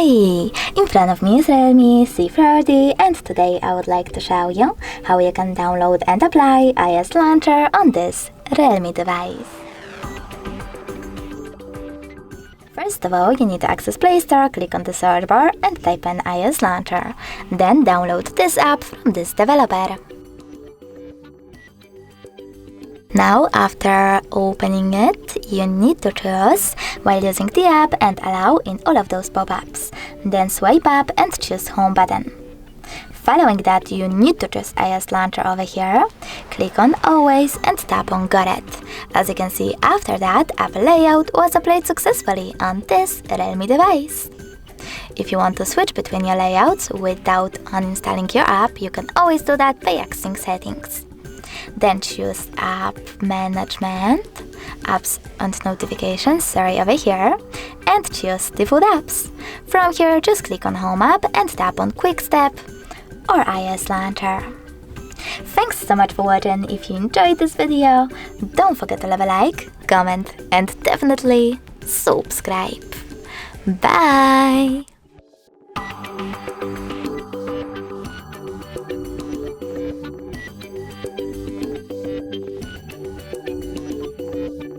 Hi! In front of me is REALME C30 and today I would like to show you how you can download and apply iOS Launcher on this REALME device. First of all, you need to access Play Store, click on the search bar and type in iOS Launcher. Then download this app from this developer. Now, after opening it, you need to choose while using the app and allow in all of those pop-ups. Then swipe up and choose Home button. Following that, you need to choose iOS Launcher over here, click on Always and tap on Got It. As you can see, after that, app layout was applied successfully on this REALME device. If you want to switch between your layouts without uninstalling your app, you can always do that by accessing Settings. Then choose App Management, Apps and Notifications, over here, and choose Default Apps. From here, just click on Home app and tap on Quick Step or iOS Launcher. Thanks so much for watching. If you enjoyed this video, don't forget to leave a like, comment, and definitely subscribe. Bye!